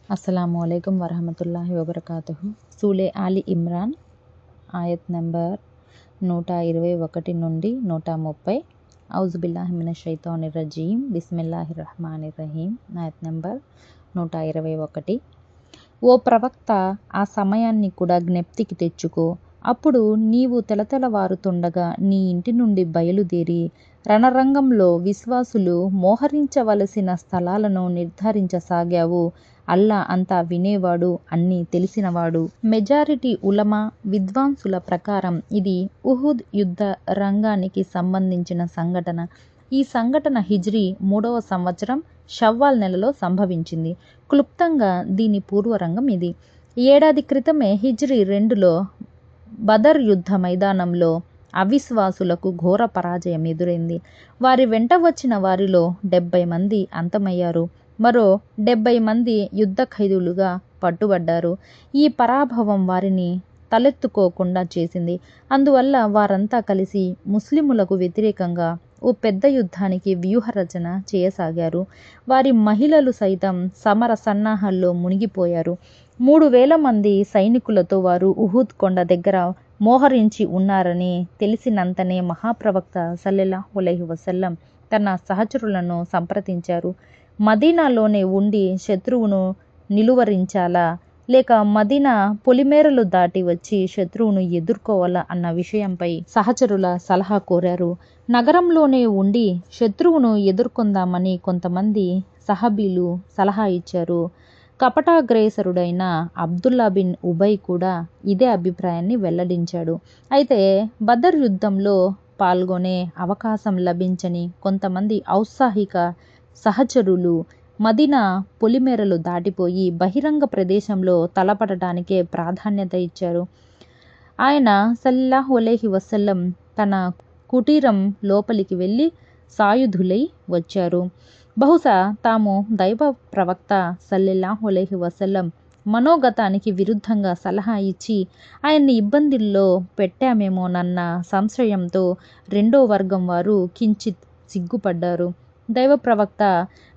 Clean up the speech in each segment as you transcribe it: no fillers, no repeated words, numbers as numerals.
అస్సలాముఅలైకుం వరహమతుల్లాహి వబర్కాతుహు. సూలే ఆలి ఇమ్రాన్ ఆయత్ నెంబర్ 121 నుండి 130. ఔజుబిల్లాహి మినష్ షైతానిర్ రజీం. బిస్మిల్లాహిర్ రహమానిర్ రహీం. ఆయత్ నెంబర్ 121. ఓ ప్రవక్త, ఆ సమయాన్ని కూడా జ్ఞప్తికి తెచ్చుకో. అప్పుడు నీవు తెలతెలవారుతుండగా నీ ఇంటి నుండి బయలుదేరి రణరంగంలో విశ్వాసులు మోహరించవలసిన స్థలాలను నిర్ధారించసాగావు. అల్లా అంతా వినేవాడు, అన్నీ తెలిసినవాడు. మెజారిటీ ఉలమా విద్వాంసుల ప్రకారం ఇది ఉహుద్ యుద్ధ రంగానికి సంబంధించిన సంఘటన. ఈ సంఘటన హిజ్రీ 3వ సంవత్సరం షవ్వాల్ నెలలో సంభవించింది. క్లుప్తంగా దీని పూర్వరంగం ఇది. ఏడాది క్రితమే హిజ్రీ 2లో బదర్ యుద్ధ మైదానంలో అవిశ్వాసులకు ఘోర పరాజయం ఎదురైంది. వారి వెంట వచ్చిన వారిలో 70 మంది అంతమయ్యారు. మరో 70 మంది యుద్ధ ఖైదీలుగా పట్టుబడ్డారు. ఈ పరాభవం వారిని తలెత్తుకోకుండా చేసింది. అందువల్ల వారంతా కలిసి ముస్లిములకు వ్యతిరేకంగా ఓ పెద్ద యుద్ధానికి వ్యూహరచన చేయసాగారు. వారి మహిళలు సైతం సమర సన్నాహాల్లో మునిగిపోయారు. 3000 మంది సైనికులతో వారు ఉహుద్ కొండ దగ్గర మోహరించి ఉన్నారని తెలిసినంతనే మహాప్రవక్త సల్లల్లాహు అలైహి వసల్లం తన సహచరులను సంప్రదించారు. మదీనాలోనే ఉండి శత్రువును నిలువరించాలా, లేక మదీనా పొలిమేరలు దాటి వచ్చి శత్రువును ఎదుర్కోవాలా అన్న విషయంపై సహచరుల సలహా కోరారు. నగరంలోనే ఉండి శత్రువును ఎదుర్కొందామని కొంతమంది సహాబీలు సలహా ఇచ్చారు. కపటాగ్రేసరుడైన అబ్దుల్లా బిన్ ఉబై కూడా ఇదే అభిప్రాయాన్ని వెల్లడించాడు. అయితే బదర్ యుద్ధంలో పాల్గొనే అవకాశం లభించని కొంతమంది ఔత్సాహిక సహచరులు మదీనా పొలిమేరలు దాటిపోయి బహిరంగ ప్రదేశంలో తలపడటానికే ప్రాధాన్యత ఇచ్చారు. ఆయన సల్లల్లాహు అలైహి వసల్లం తన కుటీరం లోపలికి వెళ్ళి సాయుధులై వచ్చారు. బహుశా తాము దైవ ప్రవక్త సల్లల్లాహు అలైహి వసల్లం మనోగతానికి విరుద్ధంగా సలహా ఇచ్చి ఆయన్ని ఇబ్బందుల్లో పెట్టామేమోనన్న సంశయంతో రెండో వర్గం వారు కించిత్ సిగ్గుపడ్డారు. దైవ ప్రవక్త,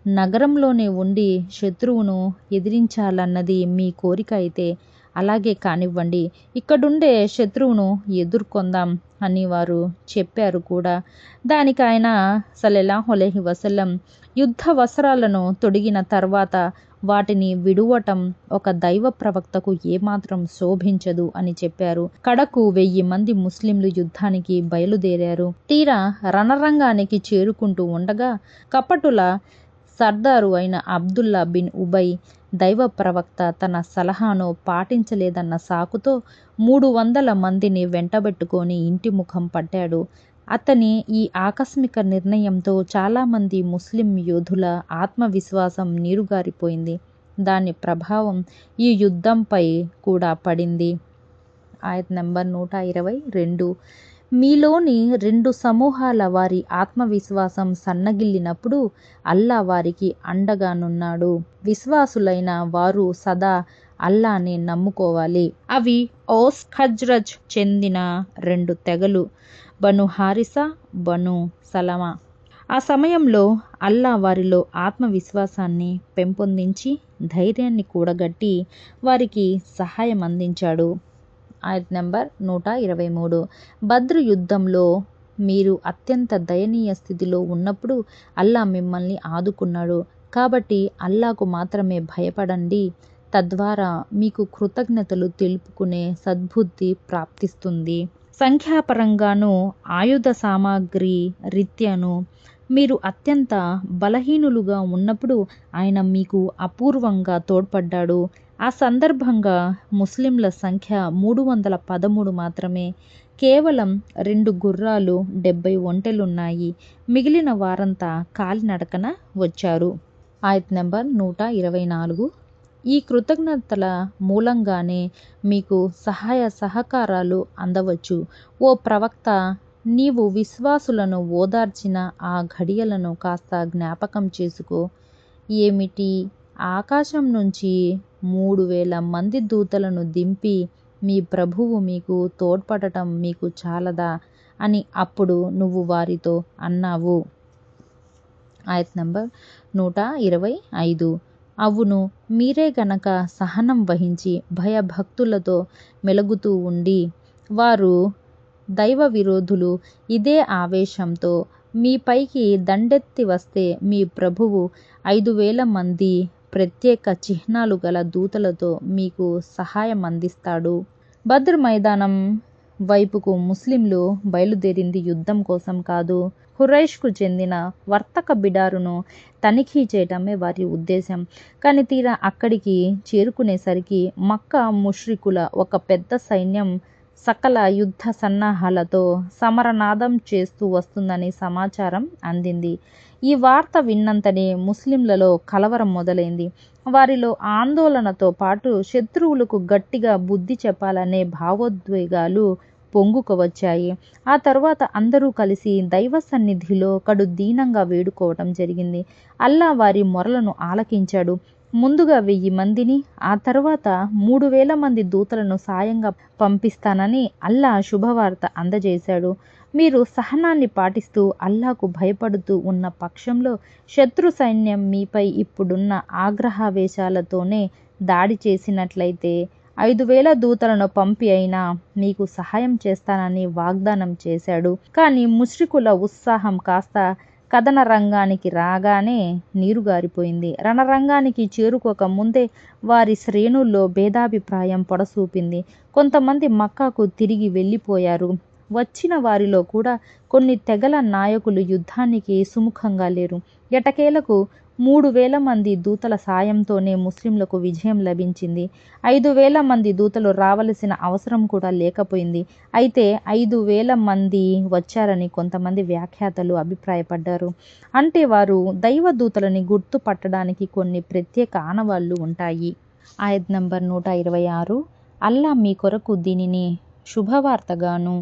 నగరంలోనే ఉండి శత్రువును ఎదిరించాలన్నది మీ కోరిక అయితే అలాగే కానివ్వండి, ఇక్కడుండే శత్రువును ఎదుర్కొందాం అని వారు చెప్పారు కూడా. దానికి ఆయన సల్లల్లాహు అలైహి వసల్లం యుద్ధ వస్త్రాలను తొడిగిన తర్వాత వాటిని విడువటం ఒక దైవ ప్రవక్తకు ఏమాత్రం శోభించదు అని చెప్పారు. కడకు 1000 మంది ముస్లింలు యుద్ధానికి బయలుదేరారు. తీరా రణరంగానికి చేరుకుంటూ ఉండగా కపటుల సర్దారు అయిన అబ్దుల్లా బిన్ ఉబై దైవ ప్రవక్త తన సలహాను పాటించలేదన్న సాకుతో 300 మందిని వెంటబెట్టుకొని ఇంటి ముఖం పట్టాడు. అతని ఈ ఆకస్మిక నిర్ణయంతో చాలామంది ముస్లిం యోధుల ఆత్మవిశ్వాసం నీరుగారిపోయింది. దాని ప్రభావం ఈ యుద్ధంపై కూడా పడింది. ఆయత్ నెంబర్ 122. మీలోని 2 సమూహాల వారి ఆత్మవిశ్వాసం సన్నగిల్లినప్పుడు అల్లా వారికి అండగానున్నాడు. విశ్వాసులైన వారు సదా అల్లానే నమ్ముకోవాలి. అవి ఔస్ ఖజ్రజ్ చెందిన 2 తెగలు, బను హారిసా, బను సలమా. ఆ సమయంలో అల్లా వారిలో ఆత్మవిశ్వాసాన్ని పెంపొందించి ధైర్యాన్ని కూడగట్టి వారికి సహాయం అందించాడు. ఆయత్ నెంబర్ 123. బద్ర్ యుద్ధంలో మీరు అత్యంత దయనీయ స్థితిలో ఉన్నప్పుడు అల్లా మిమ్మల్ని ఆదుకున్నాడు. కాబట్టి అల్లాకు మాత్రమే భయపడండి. తద్వారా మీకు కృతజ్ఞతలు తెలుపుకునే సద్బుద్ధి ప్రాప్తిస్తుంది. సంఖ్యాపరంగానూ ఆయుధ సామాగ్రి రీత్యాను మీరు అత్యంత బలహీనులుగా ఉన్నప్పుడు ఆయన మీకు అపూర్వంగా తోడ్పడ్డాడు. ఆ సందర్భంగా ముస్లింల సంఖ్య 313 మాత్రమే. కేవలం 2 గుర్రాలు, 70 ఒంటెలున్నాయి. మిగిలిన వారంతా కాలినడకన వచ్చారు. ఆయత్ నెంబర్ 124. ఈ కృతజ్ఞతల మూలంగానే మీకు సహాయ సహకారాలు అందవచ్చు. ఓ ప్రవక్త, నీవు విశ్వాసులను ఓదార్చిన ఆ ఘడియలను కాస్త జ్ఞాపకం చేసుకో. ఏమిటి, ఆకాశం నుంచి 3000 మంది దూతలను దింపి మీ ప్రభువు మీకు తోడ్పడటం మీకు చాలదా అని అప్పుడు నువ్వు వారితో అన్నావు. ఆయత్ నంబర్ 125. అవును, మీరే గనక సహనం వహించి భయభక్తులతో మెలుగుతూ ఉండి, వారు దైవ విరోధులు ఇదే ఆవేశంతో మీపైకి దండెత్తి వస్తే మీ ప్రభువు 5,000 మంది ప్రత్యేక చిహ్నాలు గల దూతలతో మీకు సహాయం అందిస్తాడు. బద్ర్ మైదానం వైపుకు ముస్లింలు బయలుదేరింది యుద్ధం కోసం కాదు. ఖురైష్కు చెందిన వర్తక బిడారును తనిఖీ చేయటమే వారి ఉద్దేశం. కానీ తీరా అక్కడికి చేరుకునేసరికి మక్కా ముష్రికుల ఒక పెద్ద సైన్యం సకల యుద్ధ సన్నాహాలతో సమరనాదం చేస్తూ వస్తుందని సమాచారం అందింది. ఈ వార్త విన్నంతనే ముస్లింలలో కలవరం మొదలైంది. వారిలో ఆందోళనతో పాటు శత్రువులకు గట్టిగా బుద్ధి చెప్పాలనే భావోద్వేగాలు పొంగుకొవచ్చాయి. ఆ తరువాత అందరూ కలిసి దైవ సన్నిధిలో కడు దీనంగా వేడుకోవటం జరిగింది. అల్లా వారి మొరలను ఆలకించాడు. ముందుగా 1000 మందిని, ఆ తర్వాత 3,000 మంది దూతలను సాయంగా పంపిస్తానని అల్లా శుభవార్త అందజేశాడు. మీరు సహనాన్ని పాటిస్తూ అల్లాకు భయపడుతూ ఉన్న పక్షంలో శత్రు సైన్యం మీపై ఇప్పుడున్న ఆగ్రహావేశాలతోనే దాడి చేసినట్లయితే 5,000 దూతలను పంపి అయినా మీకు సహాయం చేస్తానని వాగ్దానం చేశాడు. కానీ ముష్రికుల ఉత్సాహం కాస్త కథన రంగానికి రాగానే నీరుగారిపోయింది. రణరంగానికి చేరుకోక ముందే వారి శ్రేణుల్లో భేదాభిప్రాయం పొడసూపింది. కొంతమంది మక్కాకు తిరిగి వెళ్ళిపోయారు. వచ్చిన వారిలో కూడా కొన్ని తెగల నాయకులు యుద్ధానికి సుముఖంగా లేరు. ఎటకేలకు 3,000 మంది దూతల సాయంతోనే ముస్లింలకు విజయం లభించింది. 5,000 మంది దూతలు రావలసిన అవసరం కూడా లేకపోయింది. అయితే 5,000 మంది వచ్చారని కొంతమంది వ్యాఖ్యాతలు అభిప్రాయపడ్డారు. అంటే వారు దైవ దూతలని గుర్తుపట్టడానికి కొన్ని ప్రత్యేక ఆనవాళ్లు ఉంటాయి. ఆయత్ నంబర్ 126. అల్లా మీ కొరకు దీనిని శుభవార్తగాను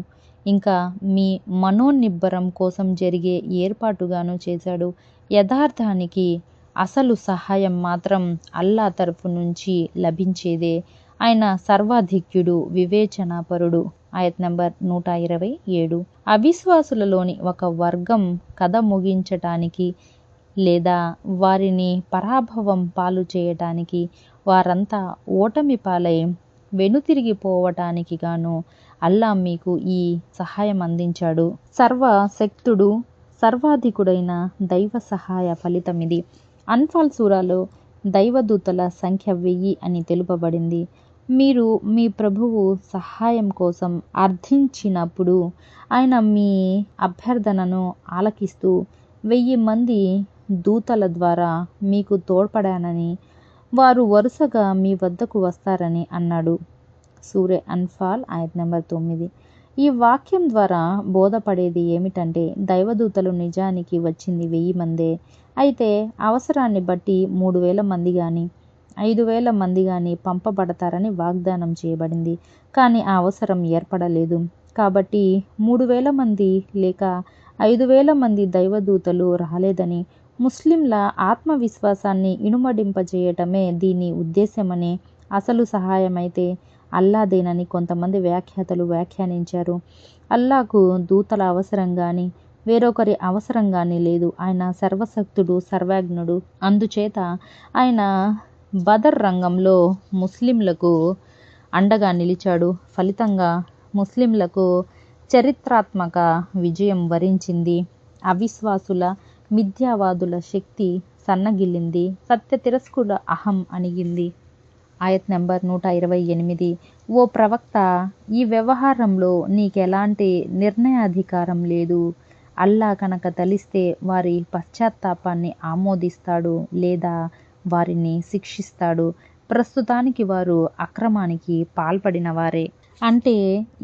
ఇంకా మీ మనోనిబ్బరం కోసం జరిగే ఏర్పాటుగాను చేశాడు. యథార్థానికి అసలు సహాయం మాత్రం అల్లా తరపు నుంచి లభించేదే. ఆయన సర్వాధిక్యుడు, వివేచనాపరుడు. ఆయత్ నంబర్ 127. అవిశ్వాసులలోని ఒక వర్గం కథ ముగించటానికి లేదా వారిని పరాభవం పాలు చేయటానికి, వారంతా ఓటమి పాలై వెనుతిరిగిపోవటానికి గాను అల్లా మీకు ఈ సహాయం అందించాడు. సర్వశక్తుడు, సర్వాధికుడైన దైవ సహాయ ఫలితమిది. అన్ఫాల్ సూరాలో దైవదూతల సంఖ్య 1000 అని తెలుపబడింది. మీరు మీ ప్రభువు సహాయం కోసం అర్థించినప్పుడు ఆయన మీ అభ్యర్థనను ఆలకిస్తూ 1000 మంది దూతల ద్వారా మీకు తోడ్పడానని, వారు వరుసగా మీ వద్దకు వస్తారని అన్నాడు. సూరే అన్ఫాల్ ఆయత్ నంబర్ 9. ఈ వాక్యం ద్వారా బోధపడేది ఏమిటంటే దైవదూతలు నిజానికి వచ్చింది 1000 మందే. అయితే అవసరాన్ని బట్టి 3,000 మంది కానీ 5,000 మంది కానీ పంపబడతారని వాగ్దానం చేయబడింది. కానీ ఆ అవసరం ఏర్పడలేదు. కాబట్టి 3,000 మంది లేక 5,000 మంది దైవదూతలు రాలేదని, ముస్లింల ఆత్మవిశ్వాసాన్ని ఇనుమడింపజేయటమే దీని ఉద్దేశమని, అసలు సహాయమైతే అల్లాదేనని కొంతమంది వ్యాఖ్యాతలు వ్యాఖ్యానించారు. అల్లాకు దూతల అవసరం కానీ వేరొకరి అవసరం కానీ లేదు. ఆయన సర్వశక్తుడు, సర్వజ్ఞుడు. అందుచేత ఆయన బదర్ రంగంలో ముస్లింలకు అండగా నిలిచాడు. ఫలితంగా ముస్లింలకు చరిత్రాత్మక విజయం వరించింది. అవిశ్వాసుల, మిథ్యావాదుల శక్తి సన్నగిల్లింది. సత్య తిరస్కుల అహం అణిగింది. ఆయత్ నంబర్ 128. ఓ ప్రవక్త, ఈ వ్యవహారంలో నీకెలాంటి నిర్ణయాధికారం లేదు. అల్లా కనుక తలిస్తే వారి పశ్చాత్తాపాన్ని ఆమోదిస్తాడు లేదా వారిని శిక్షిస్తాడు. ప్రస్తుతానికి వారు అక్రమానికి పాల్పడిన వారే. అంటే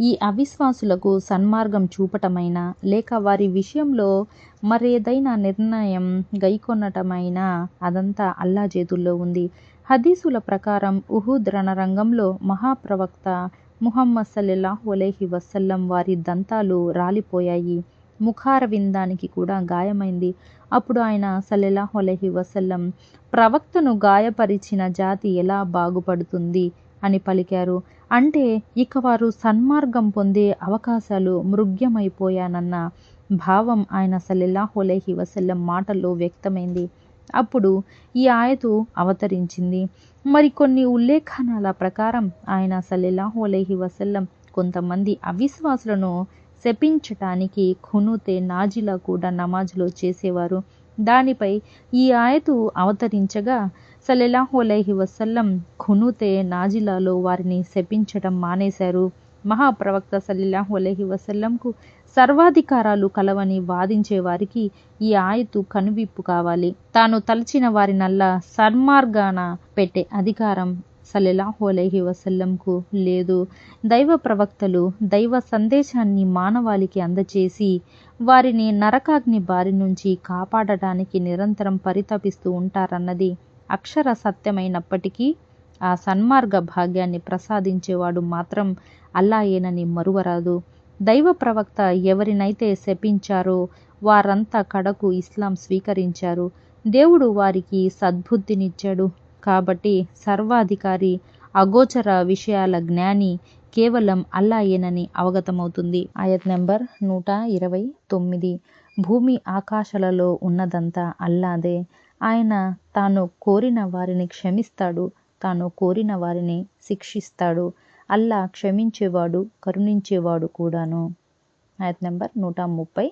ఈ అవిశ్వాసులకు సన్మార్గం చూపటమైనా లేక వారి విషయంలో మరేదైనా నిర్ణయం గైకొనటమైనా అదంతా అల్లా చేతుల్లో ఉంది. హదీసుల ప్రకారం ఉహుద్ రణరంగంలో మహాప్రవక్త ముహమ్మద్ సల్లల్లాహు అలైహి వసల్లం వారి దంతాలు రాలిపోయాయి. ముఖారవిందానికి కూడా గాయమైంది. అప్పుడు ఆయన సల్లల్లాహు అలైహి వసల్లం, ప్రవక్తను గాయపరిచిన జాతి ఎలా బాగుపడుతుంది అని పలికారు. అంటే ఇక వారు సన్మార్గం పొందే అవకాశాలు మృగ్యమైపోయానన్న భావం ఆయన సల్లల్లాహు అలైహి వసల్లం మాటల్లో వ్యక్తమైంది. అప్పుడు ఈ ఆయతు అవతరించింది. మరికొన్ని ఉల్లేఖనాల ప్రకారం ఆయన సల్లల్లాహు అలైహి వసల్లం కొంతమంది అవిశ్వాసులను శపించటానికి ఖునూతే నాజిలా కూడా నమాజ్లో చేసేవారు. దానిపై ఈ ఆయతు అవతరించగా సల్లల్లాహు అలైహి వసల్లం ఖునూతే నాజిలాలో వారిని శపించటం మానేశారు. మహాప్రవక్త సల్లల్లాహు అలైహి వసల్లంకు సర్వాధికారాలు కలవని వాదించే వారికి ఈ ఆయతు కనువిప్పు కావాలి. తాను తలచిన వారినల్లా సన్మార్గాన పెట్టే అధికారం సల్లల్లాహు అలైహి వసల్లంకు లేదు. దైవ ప్రవక్తలు దైవ సందేశాన్ని మానవాళికి అందచేసి వారిని నరకాగ్ని బారి నుంచి కాపాడటానికి నిరంతరం పరితపిస్తూ ఉంటారన్నది అక్షర సత్యమైనప్పటికీ ఆ సన్మార్గ భాగ్యాన్ని ప్రసాదించేవాడు మాత్రం అల్లాయేనని మరువరాదు. దైవ ప్రవక్త ఎవరినైతే శపించారో వారంతా కడకు ఇస్లాం స్వీకరించారు. దేవుడు వారికి సద్బుద్ధినిచ్చాడు. కాబట్టి సర్వాధికారి, అగోచర విషయాల జ్ఞాని కేవలం అల్లాయేనని అవగతమవుతుంది. ఆయత్ నెంబర్ 129. భూమి ఆకాశాలలో ఉన్నదంతా అల్లాదే. ఆయన తాను కోరిన వారిని క్షమిస్తాడు, తాను కోరిన వారిని శిక్షిస్తాడు. అల్లా క్షమించేవాడు, కరుణించేవాడు కూడాను. ఆయత్ నెంబర్ 130.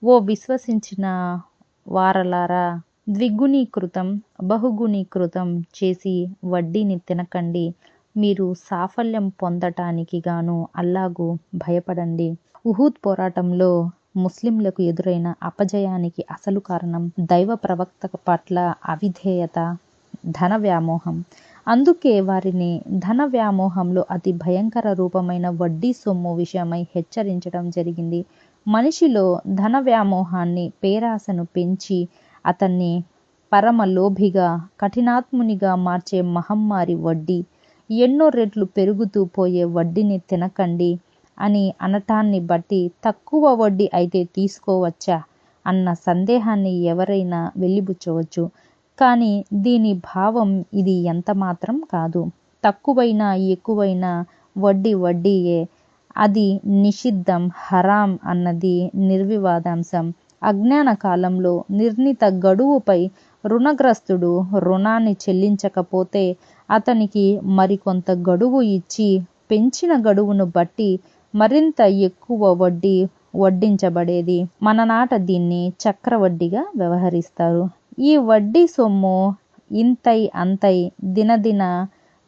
ఓ విశ్వసించిన వారలారా, ద్విగుణీకృతం బహుగుణీకృతం చేసి వడ్డీని తినకండి. మీరు సాఫల్యం పొందటానికి గాను అల్లాకు భయపడండి. ఉహూద్ పోరాటంలో ముస్లింలకు ఎదురైన అపజయానికి అసలు కారణం దైవ ప్రవక్త పట్ల అవిధేయత, ధన వ్యామోహం. అందుకే వారిని ధన వ్యామోహంలో అతి భయంకర రూపమైన వడ్డీ సొమ్ము విషయమై హెచ్చరించడం జరిగింది. మనిషిలో ధన వ్యామోహాన్ని, పేరాశను పెంచి అతన్ని పరమలోభిగా, కఠినాత్మునిగా మార్చే మహమ్మారి వడ్డీ. ఎన్నో రెట్లు పెరుగుతూ పోయే వడ్డీని తినకండి అని అనటాన్ని బట్టి తక్కువ వడ్డీ అయితే తీసుకోవచ్చా అన్న సందేహాన్ని ఎవరైనా వెలిబుచ్చవచ్చు. కానీ దీని భావం ఇది ఎంత మాత్రం కాదు. తక్కువైనా ఎక్కువైనా వడ్డీ వడ్డీయే. అది నిషిద్ధం, హరాం అన్నది నిర్వివాదాంశం. అజ్ఞాన కాలంలో నిర్ణీత గడువుపై రుణగ్రస్తుడు రుణాన్ని చెల్లించకపోతే అతనికి మరికొంత గడువు ఇచ్చి పెంచిన గడువును బట్టి మరింత ఎక్కువ వడ్డీ వడ్డించబడేది. మననాట దీన్ని చక్రవడ్డీగా వ్యవహరిస్తారు. ఈ వడ్డీ సొమ్ము ఇంతై అంతై దినదిన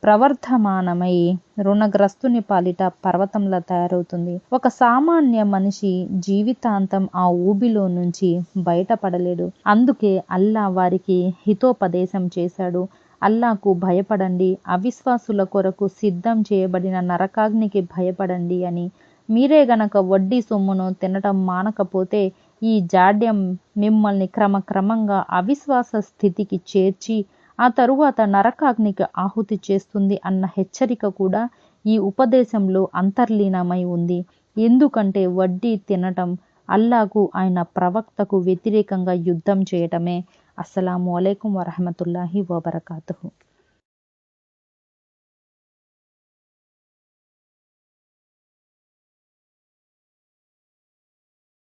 ప్రవర్ధమానమై రుణగ్రస్తుని పాలిట పర్వతంలా తయారవుతుంది. ఒక సామాన్య మనిషి జీవితాంతం ఆ ఊబిలో నుంచి బయటపడలేడు. అందుకే అల్లా వారికి హితోపదేశం చేశాడు. అల్లాకు భయపడండి, అవిశ్వాసుల కొరకు సిద్ధం చేయబడిన నరకాగ్నికి భయపడండి అని. మీరే గనక వడ్డీ సొమ్మును తినటం మానకపోతే ఈ జాడ్యం మిమ్మల్ని క్రమక్రమంగా అవిశ్వాస స్థితికి చేర్చి ఆ తరువాత నరకాగ్నికి ఆహుతి చేస్తుంది అన్న హెచ్చరిక కూడా ఈ ఉపదేశంలో అంతర్లీనమై ఉంది. ఎందుకంటే వడ్డీ తినటం అల్లాకు, ఆయన ప్రవక్తకు వ్యతిరేకంగా యుద్ధం చేయటమే. అస్సలాము అలైకుం వరహమతుల్లాహి వబరకాతుహు.